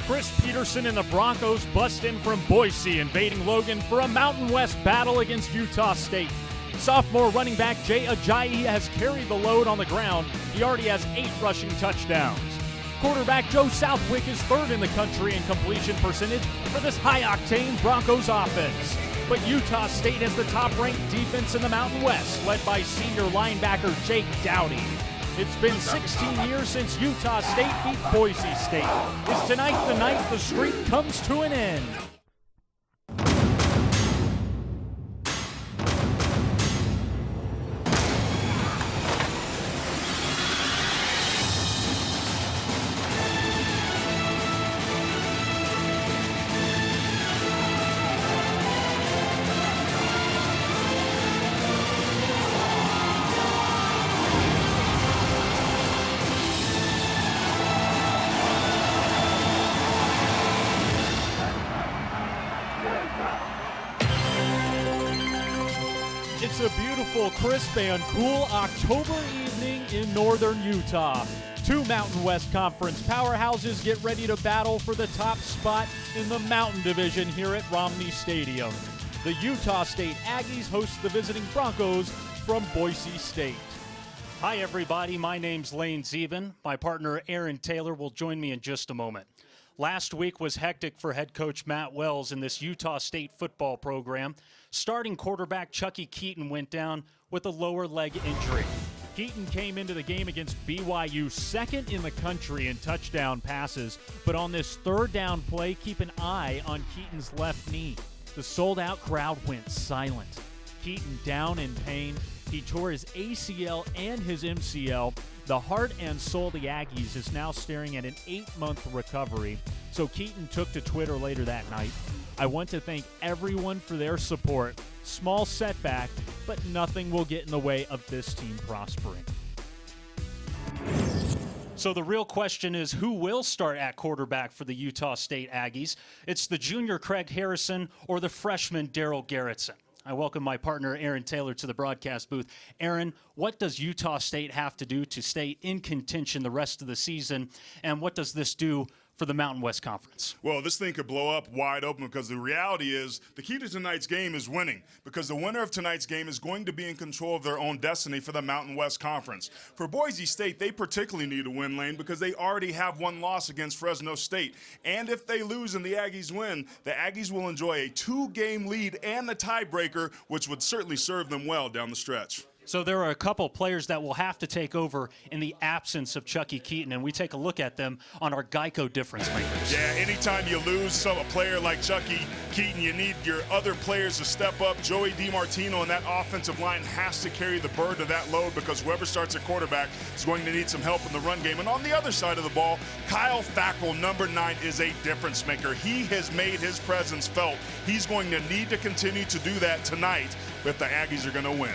Chris Peterson and the Broncos bust in from Boise, invading Logan for a Mountain West battle against Utah State. Sophomore running back Jay Ajayi has carried the load on the ground. He already has 8 rushing touchdowns. Quarterback Joe Southwick is third in the country in completion percentage for this high-octane Broncos offense. But Utah State has the top-ranked defense in the Mountain West, led by senior linebacker Jake Dowdy. It's been 16 years since Utah State beat Boise State. Is tonight the night the streak comes to an end? It's a beautiful, crisp, and cool October evening in northern Utah. 2 Mountain West Conference powerhouses get ready to battle for the top spot in the Mountain Division here at Romney Stadium. The Utah State Aggies host the visiting Broncos from Boise State. Hi, everybody. My name's Lane Zieben. My partner, Aaron Taylor, will join me in just a moment. Last week was hectic for head coach Matt Wells in this Utah State football program. Starting quarterback Chucky Keaton went down with a lower leg injury. Keaton came into the game against BYU second in the country in touchdown passes, but on this third down play, keep an eye on Keaton's left knee. The sold-out crowd went silent. Keaton down in pain. He tore his ACL and his MCL. The heart and soul of the Aggies is now staring at an 8-month recovery. So Keaton took to Twitter later that night. I want to thank everyone for their support. Small setback, but nothing will get in the way of this team prospering. So the real question is, who will start at quarterback for the Utah State Aggies? It's the junior Craig Harrison or the freshman Daryl Garrettson. I welcome my partner, Aaron Taylor, to the broadcast booth. Aaron, what does Utah State have to do to stay in contention the rest of the season, and what does this do for the Mountain West Conference? Well, this thing could blow up wide open because the reality is the key to tonight's game is winning, because the winner of tonight's game is going to be in control of their own destiny for the Mountain West Conference. For Boise State, they particularly need a win, Lane, because they already have one loss against Fresno State. And if they lose and the Aggies win, the Aggies will enjoy a 2-game lead and the tiebreaker, which would certainly serve them well down the stretch. So there are a couple players that will have to take over in the absence of Chucky Keaton, and we take a look at them on our Geico difference makers. Yeah, anytime you lose a player like Chucky Keaton, you need your other players to step up. Joey DiMartino and that offensive line has to carry the burden of that load, because whoever starts at quarterback is going to need some help in the run game. And on the other side of the ball, Kyle Fackrell, number 9, is a difference maker. He has made his presence felt. He's going to need to continue to do that tonight if the Aggies are going to win.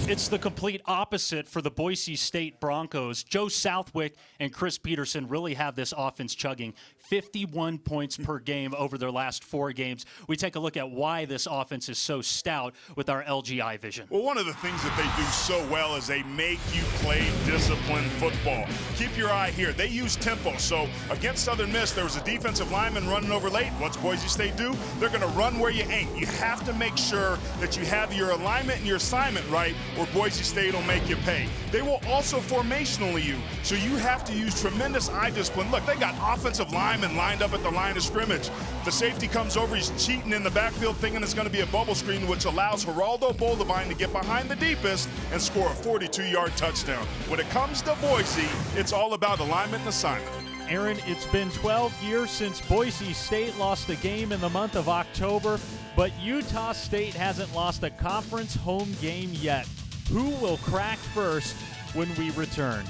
It's the complete opposite for the Boise State Broncos. Joe Southwick and Chris Peterson really have this offense chugging. 51 points per game over their last 4 games. We take a look at why this offense is so stout with our LGI vision. Well, one of the things that they do so well is they make you play disciplined football. Keep your eye here. They use tempo. So against Southern Miss, there was a defensive lineman running over late. What's Boise State do? They're going to run where you ain't. You have to make sure that you have your alignment and your assignment right, or Boise State will make you pay. They will also formationally you. So you have to use tremendous eye discipline. Look, they got offensive linemen lined up at the line of scrimmage. The safety comes over, he's cheating in the backfield, thinking it's going to be a bubble screen, which allows Geraldo Boldevine to get behind the deepest and score a 42-yard touchdown. When it comes to Boise, it's all about alignment and assignment. Aaron, it's been 12 years since Boise State lost a game in the month of October, but Utah State hasn't lost a conference home game yet. Who will crack first when we return?